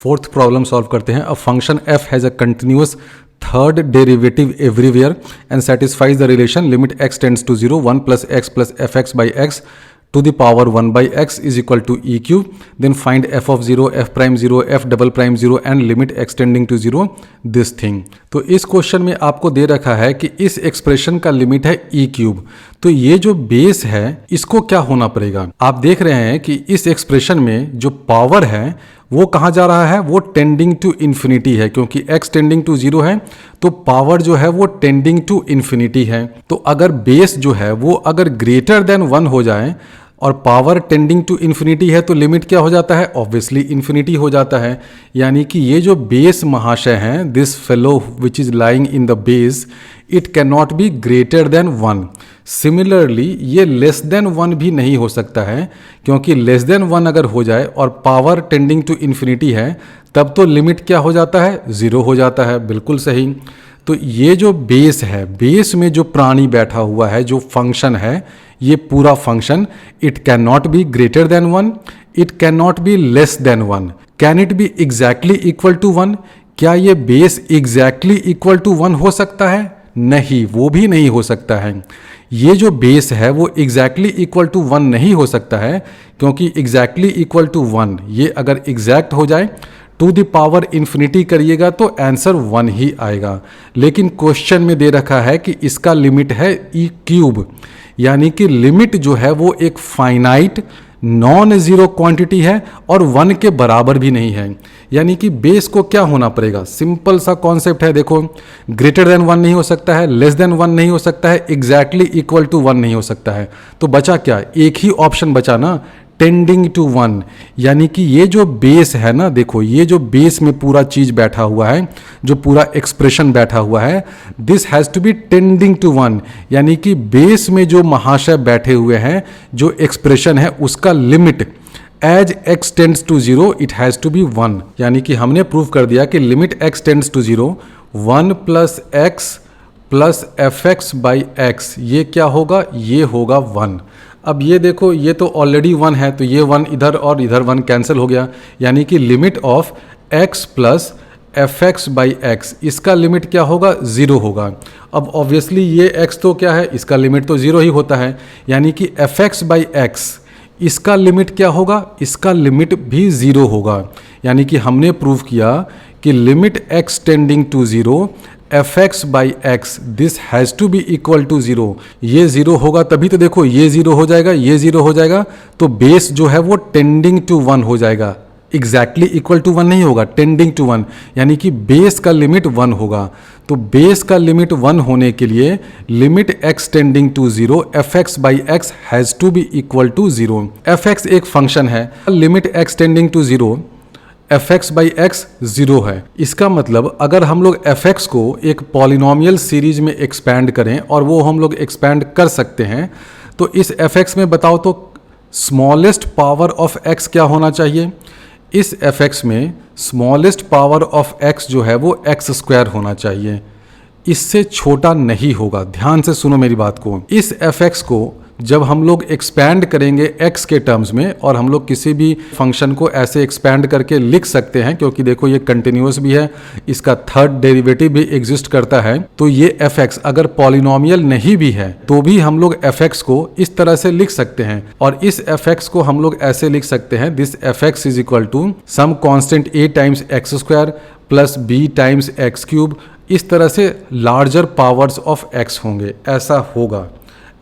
Fourth problem solve करते हैं। A function f has a continuous third derivative everywhere and satisfies the relation limit x tends to 0 1 plus X plus F X by X to the power 1 by x is equal to e cube. Then find f of 0, f prime 0, f double prime 0 and limit extending to 0 this thing. तो इस question में आपको दे रखा है कि इस expression का limit है e क्यूब। तो ये जो बेस है इसको क्या होना पड़ेगा? आप देख रहे हैं कि इस एक्सप्रेशन में जो पावर है वो कहाँ जा रहा है? वो टेंडिंग टू इन्फिनिटी है, क्योंकि x टेंडिंग टू 0 है तो पावर जो है वो टेंडिंग टू इन्फिनिटी है। तो अगर बेस जो है वो अगर ग्रेटर देन 1 हो जाए और पावर टेंडिंग टू इन्फिनिटी है तो लिमिट क्या हो जाता है? ऑब्वियसली इन्फिनिटी हो जाता है। यानी कि ये जो बेस महाशय हैं, this fellow which is lying in the base, it can not be greater than 1। Similarly ये लेस देन 1 भी नहीं हो सकता है, क्योंकि लेस देन 1 अगर हो जाए और पावर टेंडिंग टू इन्फिनिटी है तब तो लिमिट क्या हो जाता है? 0 हो जाता है। बिल्कुल सही। तो ये जो बेस है, बेस में जो प्राणी बैठा हुआ है, जो फंक्शन है, ये पूरा function it can not be greater than 1, it can not be less than 1। Can it be exactly equal to 1? क्या ये बेस एग्जैक्टली इक्वल टू 1 हो सकता है? नहीं, वो भी नहीं हो सकता है। ये जो बेस है वो एग्जैक्टली इक्वल टू 1 नहीं हो सकता है, क्योंकि एग्जैक्टली इक्वल टू 1 ये अगर एग्जैक्ट हो जाए टू द पावर इन्फिनिटी करिएगा तो आंसर 1 ही आएगा। लेकिन क्वेश्चन में दे रखा है कि इसका लिमिट है ई क्यूब, यानी कि लिमिट जो है वो एक फाइनाइट नॉन जीरो क्वांटिटी है और 1 के बराबर भी नहीं है। यानी कि बेस को क्या होना पड़ेगा? सिंपल सा कॉन्सेप्ट है। देखो, ग्रेटर देन 1 नहीं हो सकता है, लेस देन 1 नहीं हो सकता है, एग्जैक्टली इक्वल टू 1 नहीं हो सकता है। तो बचा क्या? एक ही ऑप्शन बचा ना, टेंडिंग टू 1। यानी कि ये जो बेस है ना, देखो ये जो बेस में पूरा चीज बैठा हुआ है, जो पूरा एक्सप्रेशन बैठा हुआ है, this has to be tending to 1। यानी कि बेस में जो महाशय बैठे हुए हैं, जो एक्सप्रेशन है उसका limit as x tends to 0 it has to be 1। यानी कि हमने प्रूव कर दिया कि limit x tends to 0 1 plus X plus F X by X, ये क्या होगा? ये होगा 1। अब ये देखो, ये तो ऑलरेडी 1 है, तो ये 1 इधर और इधर 1 कैंसिल हो गया। यानी कि limit of x plus F X by x, इसका लिमिट क्या होगा? 0 होगा। अब ऑब्वियसली ये x तो क्या है? इसका लिमिट तो 0 ही होता है। यानी कि एफ एक्स बाई एक्स, इसका लिमिट क्या होगा? इसका लिमिट भी 0 होगा। यानी कि हमने प्रूव किया कि limit x tending to 0 F X by X, this has to be equal to 0। ये 0 होगा तभी तो देखो ये 0 हो जाएगा, ये 0 हो जाएगा, तो बेस जो है वो टेंडिंग टू 1 हो जाएगा। एग्जैक्टली इक्वल टू 1 नहीं होगा, टेंडिंग टू 1। यानी कि बेस का लिमिट 1 होगा। तो बेस का लिमिट 1 होने के लिए limit x tending to 0 F X by X has to be equal to 0। F X एक फंक्शन है, limit x tending to 0 F X by X 0 है। इसका मतलब अगर हम लोग एफ एक्स को एक पॉलिनोमियल सीरीज में एक्सपैंड करें, और वो हम लोग एक्सपैंड कर सकते हैं, तो इस एफ एक्स में बताओ तो स्मॉलेस्ट पावर ऑफ एक्स क्या होना चाहिए? इस एफ एक्स में स्मॉलेस्ट पावर ऑफ एक्स जो है वो एक्स स्क्वायर होना चाहिए, इससे छोटा नहीं होगा। ध्यान से सुनो मेरी बात को। इस एफ एक्स को जब हम लोग एक्सपैंड करेंगे x के टर्म्स में, और हम लोग किसी भी फंक्शन को ऐसे एक्सपैंड करके लिख सकते हैं, क्योंकि देखो ये कंटिन्यूअस भी है, इसका थर्ड डेरिवेटिव भी एग्जिस्ट करता है, तो ये fx अगर पॉलिनोमियल नहीं भी है तो भी हम लोग fx को इस तरह से लिख सकते हैं। और इस fx को हम लोग ऐसे लिख सकते हैं, this fx is equal to some constant a times X square plus b times X cube. इस तरह से लार्जर पावर्स ऑफ x होंगे। ऐसा होगा।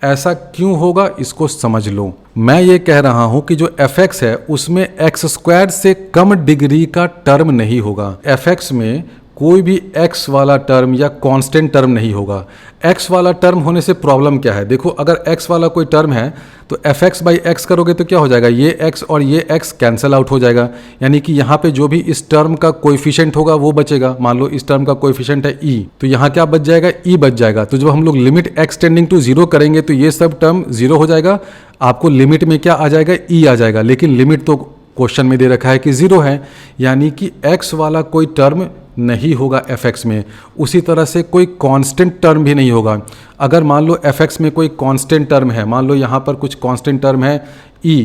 ऐसा क्यों होगा इसको समझ लो। मैं ये कह रहा हूं कि जो fx है उसमें x स्क्वायर से कम डिग्री का टर्म नहीं होगा। fx में कोई भी x वाला टर्म या कांस्टेंट टर्म नहीं होगा। x वाला टर्म होने से प्रॉब्लम क्या है? देखो, अगर x वाला कोई टर्म है तो एफ एक्स बाई एक्स करोगे तो क्या हो जाएगा? ये x और ये x कैंसिल आउट हो जाएगा। यानी कि यहाँ पे जो भी इस टर्म का कोएफिशिएंट होगा वो बचेगा। मान लो इस टर्म का कोएफिशिएंट है e, तो यहाँ क्या बच जाएगा? e बच जाएगा। तो जब हम लोग लिमिट x टेंडिंग टू 0 करेंगे तो ये सब टर्म 0 हो जाएगा। आपको लिमिट में क्या आ जाएगा? e आ जाएगा। लेकिन लिमिट तो क्वेश्चन में दे रखा है कि 0 है, यानी कि x वाला कोई टर्म नहीं होगा fx में। उसी तरह से कोई कांस्टेंट टर्म भी नहीं होगा। अगर मान लो fx में कोई कांस्टेंट टर्म है, मान लो यहाँ पर कुछ कांस्टेंट टर्म है e,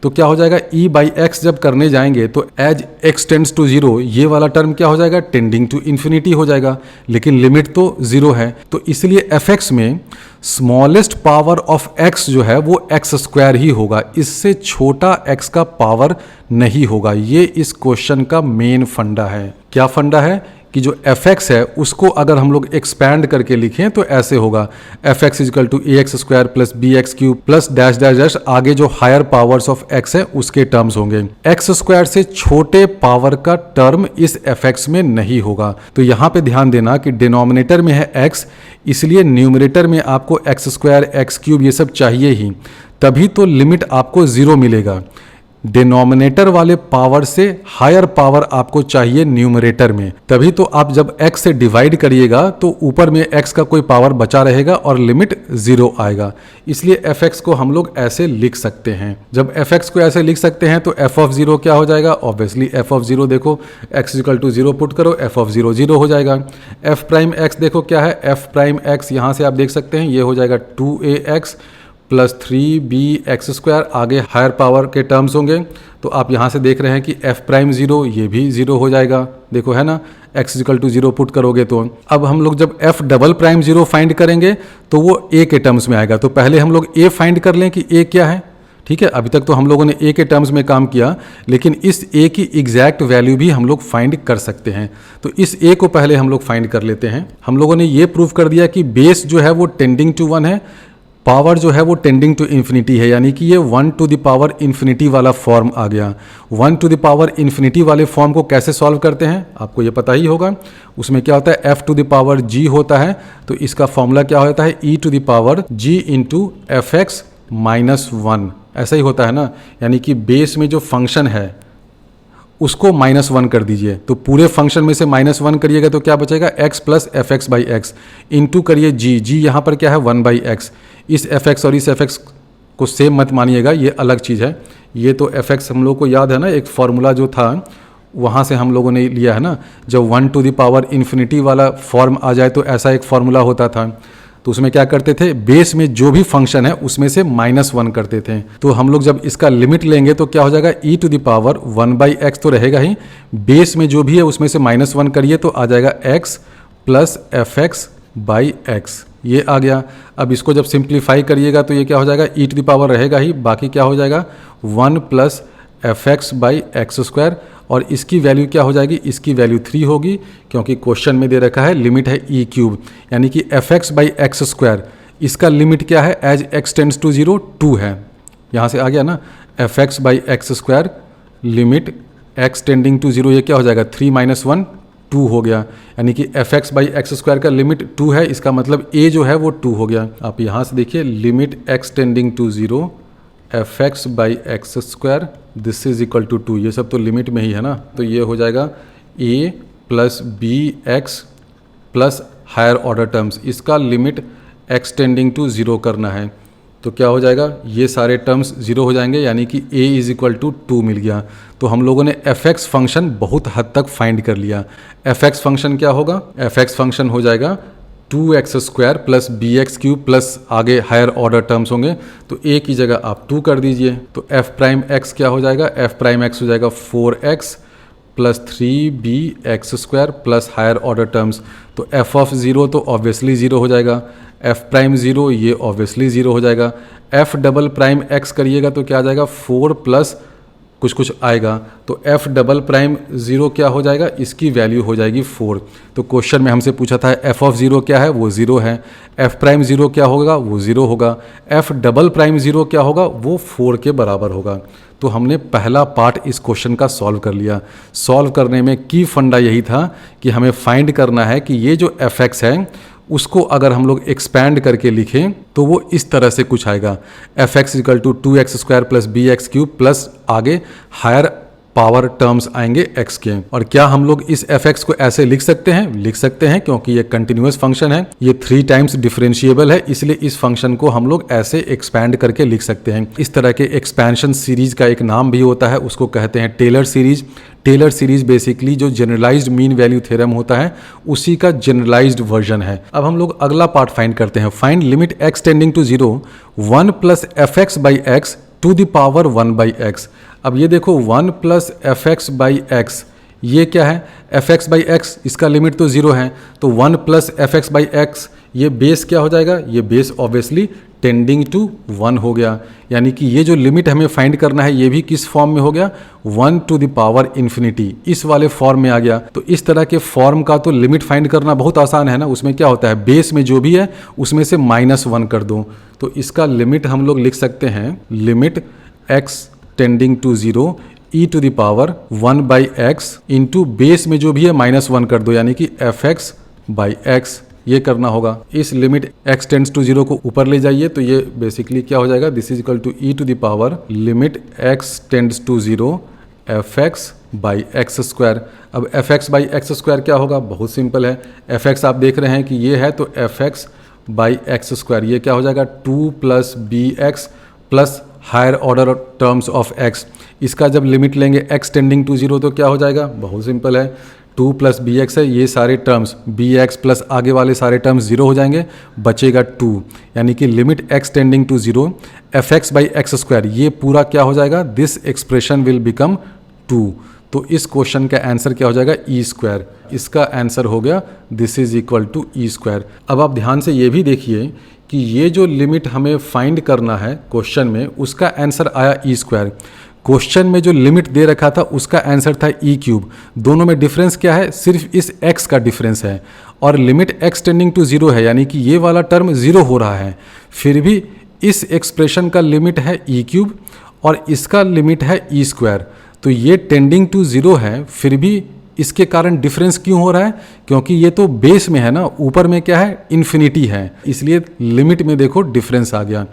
तो क्या हो जाएगा, ई बाई एक्स जब करने जाएंगे तो as X tends to zero ये वाला टर्म क्या हो जाएगा, टेंडिंग टू इन्फिनिटी हो जाएगा, लेकिन लिमिट तो जीरो है। तो इसलिए एफ एक्स में स्मॉलेस्ट पावर ऑफ एक्स जो है वो एक्स स्क्वायर ही होगा, इससे छोटा एक्स का पावर नहीं होगा। ये इस क्वेश्चन का मेन फंडा है। क्या फंडा है कि जो एफ एक्स है उसको अगर हम लोग एक्सपैंड करके लिखें तो ऐसे होगा, F X is equal to A X square plus B X cube plus dash dash dash, आगे जो हायर पावर्स ऑफ एक्स है उसके टर्म्स होंगे। एक्स स्क्वायर से छोटे पावर का टर्म इस एफ एक्स में नहीं होगा। तो यहां पे ध्यान देना कि डिनोमिनेटर में है एक्स, इसलिए न्यूमरेटर में आपको एक्स स्क्वायर एक्स क्यूब ये सब चाहिए ही, तभी तो लिमिट आपको जीरो मिलेगा। डिनोमिनेटर वाले पावर से हायर पावर आपको चाहिए न्यूमरेटर में, तभी तो आप जब x से डिवाइड करिएगा तो ऊपर में x का कोई पावर बचा रहेगा और लिमिट जीरो आएगा। इसलिए fx को हम लोग ऐसे लिख सकते हैं। जब fx को ऐसे लिख सकते हैं तो f ऑफ जीरो क्या हो जाएगा, ऑब्वियसली f ऑफ जीरो देखो x equal to zero put करो, f ऑफ जीरो जीरो हो जाएगा। f प्राइम x देखो क्या है, f प्राइम x यहाँ से आप देख सकते हैं ये हो जाएगा 2ax प्लस 3bx स्क्वायर, आगे हायर पावर के टर्म्स होंगे। तो आप यहाँ से देख रहे हैं कि f प्राइम जीरो ये भी जीरो हो जाएगा, देखो है ना, x equal to zero put करोगे तो। अब हम लोग जब f double prime zero find करेंगे तो वो a के टर्म्स में आएगा। तो पहले हम लोग a फाइंड कर लें कि a क्या है, ठीक है। अभी तक तो हम लोगों ने a के टर्म्स में काम किया, लेकिन इस a की एग्जैक्ट वैल्यू भी हम लोग फाइंड कर सकते हैं। तो इस a को पहले हम लोग फाइंड कर लेते हैं। हम लोगों ने ये प्रूव कर दिया कि बेस जो है वो टेंडिंग टू 1 है, पावर जो है वो टेंडिंग टू इन्फिनिटी है, यानी कि ये 1 टू द पावर इन्फिनिटी वाला फॉर्म आ गया। 1 टू द पावर इन्फिनिटी वाले फॉर्म को कैसे सॉल्व करते हैं आपको ये पता ही होगा। उसमें क्या होता है, f to the power g होता है, तो इसका फॉर्मूला क्या होता है, e to the power g into F X minus 1, ऐसा ही होता है ना। यानी कि बेस में जो फंक्शन है उसको -1 कर दीजिए, तो पूरे फंक्शन में से -1 करिएगा तो क्या बचेगा, x plus F X by x into करिए g यहाँ पर क्या है 1 बाई एक्स। इस एफ एक्स और इस एफ एक्स को सेम मत मानिएगा, ये अलग चीज़ है। ये तो एफ एक्स हम लोग को याद है ना, एक फॉर्मूला जो था वहाँ से हम लोगों ने लिया है ना, जब 1 टू द पावर इन्फिनिटी वाला फॉर्म आ जाए तो ऐसा एक फॉर्मूला होता था। तो उसमें क्या करते थे, बेस में जो भी फंक्शन है उसमें से -1 करते थे। तो हम लोग जब इसका लिमिट लेंगे तो क्या हो जाएगा, e to the power 1 by X तो रहेगा ही, बेस में जो भी है उसमें से -1 करिए तो आ जाएगा x plus F X by X, ये आ गया। अब इसको जब सिंप्लीफाई करिएगा तो ये क्या हो जाएगा, e टू द पावर रहेगा ही, बाकी क्या हो जाएगा 1 plus F X by X square, और इसकी वैल्यू क्या हो जाएगी, इसकी वैल्यू 3 होगी, क्योंकि क्वेश्चन में दे रखा है लिमिट है e क्यूब, यानी कि F X by X square, इसका लिमिट क्या है, एज x टेंड्स टू 0 2 है। यहाँ से आ गया ना, F X by X square limit x tending to 0, ये क्या हो जाएगा 3 - 1 2 हो गया, यानी कि F X by X square का लिमिट 2 है, इसका मतलब a जो है वो 2 हो गया। आप यहाँ से देखिए limit x tending to 0 F X by X square this is equal to 2, ये सब तो लिमिट में ही है ना। तो ये हो जाएगा a plus B X plus higher order terms, इसका लिमिट x टेंडिंग टू 0 करना है, तो क्या हो जाएगा, ये सारे टर्म्स 0 हो जाएंगे, यानी कि a इज इक्वल टू 2 मिल गया। तो हम लोगों ने एफ एक्स फंक्शन बहुत हद तक फाइंड कर लिया। एफ एक्स फंक्शन क्या होगा, एफ एक्स फंक्शन हो जाएगा 2x square plus B X cube plus आगे हायर ऑर्डर टर्म्स होंगे, तो a की जगह आप 2 कर दीजिए, तो f प्राइम x क्या हो जाएगा, f प्राइम x हो जाएगा 4x plus 3bx square plus higher order terms. तो f ऑफ 0 तो ऑब्वियसली 0 हो जाएगा, f प्राइम 0 ये ऑब्वियसली 0 हो जाएगा। f डबल प्राइम x करिएगा तो क्या आ जाएगा 4 प्लस कुछ कुछ आएगा, तो f डबल प्राइम 0 क्या हो जाएगा, इसकी वैल्यू हो जाएगी 4। तो क्वेश्चन में हमसे पूछा था f ऑफ 0 क्या है, वो 0 है, f प्राइम 0 क्या होगा, वो 0 होगा, f डबल प्राइम 0 क्या होगा, वो 4 के बराबर होगा। तो हमने पहला पार्ट इस क्वेश्चन का सॉल्व कर लिया। सॉल्व करने में की फंडा यही था कि हमें फाइंड करना है कि ये जो एफ एक्स है उसको अगर हम लोग एक्सपैंड करके लिखें तो वो इस तरह से कुछ आएगा, F X equal to 2x square plus B X cube plus आगे हायर पावर टर्म्स आएंगे x के। और क्या हम लोग इस एफ एक्स को ऐसे लिख सकते हैं, लिख सकते हैं, क्योंकि ये कंटिन्यूअस फंक्शन है, ये 3 टाइम्स डिफरेंशिएबल है, इसलिए इस फंक्शन को हम लोग ऐसे एक्सपैंड करके लिख सकते हैं। इस तरह के एक्सपेंशन सीरीज का एक नाम भी होता है, उसको कहते हैं Taylor series. Taylor series basically जो जनरलाइज्ड मीन वैल्यू थ्योरम होता है उसी का जनरलाइज्ड वर्जन है। अब हम लोग अगला पार्ट फाइंड करते हैं, find limit x tending to 0 1 plus F X by X to the power 1/x। अब ये देखो 1 प्लस fx/x, ये क्या है, fx/x, इसका लिमिट तो 0 है, तो 1 प्लस fx/x, ये बेस क्या हो जाएगा, ये बेस ऑब्वियसली टेंडिंग टू 1 हो गया। यानी कि ये जो लिमिट हमें फाइंड करना है ये भी किस फॉर्म में हो गया, 1 टू द पावर इन्फिनिटी, इस वाले फॉर्म में आ गया। तो इस तरह के फॉर्म का तो लिमिट फाइंड करना बहुत आसान है ना। उसमें क्या होता है, बेस में जो भी है उसमें से -1 कर दो, तो इसका लिमिट हम लोग लिख सकते हैं, limit x tending to 0 e to the power 1/x into base में जो भी है -1 कर दो, यानी कि fx/x, ये करना होगा। इस लिमिट x टेंड्स टू 0 को ऊपर ले जाइए तो ये बेसिकली क्या हो जाएगा, this is equal to e to the power limit x tends to 0 fx/x²। अब fx/x² क्या होगा, बहुत सिंपल है, fx आप देख रहे हैं कि ये है, तो fx/x², ये क्या हो जाएगा, 2 + bx plus higher order terms of x। इसका जब लिमिट लेंगे x टेंडिंग टू 0 तो क्या हो जाएगा, बहुत सिंपल है, 2 + bx है, ये सारे टर्म्स bx प्लस आगे वाले सारे टर्म्स 0 हो जाएंगे, बचेगा 2, यानी कि limit x tending to 0 fx/x², ये पूरा क्या हो जाएगा, दिस एक्सप्रेशन विल बिकम 2। तो इस क्वेश्चन का आंसर क्या हो जाएगा, e²। इसका आंसर हो गया this is equal to e²। अब आप ध्यान से ये भी देखिए कि ये जो लिमिट हमें फाइंड करना है क्वेश्चन में, उसका आंसर आया e²। क्वेश्चन में जो लिमिट दे रखा था उसका आंसर था e³। दोनों में डिफरेंस क्या है, सिर्फ इस x का डिफरेंस है, और लिमिट x टेंडिंग टू 0 है, यानी कि ये वाला टर्म 0 हो रहा है, फिर भी इस एक्सप्रेशन का लिमिट है e³ और इसका लिमिट है e²। तो ये टेंडिंग टू 0 है, फिर भी इसके कारण डिफरेंस क्यों हो रहा है, क्योंकि ये तो बेस में है ना, ऊपर में क्या है, इन्फिनिटी है, इसलिए लिमिट में देखो डिफरेंस आ गया।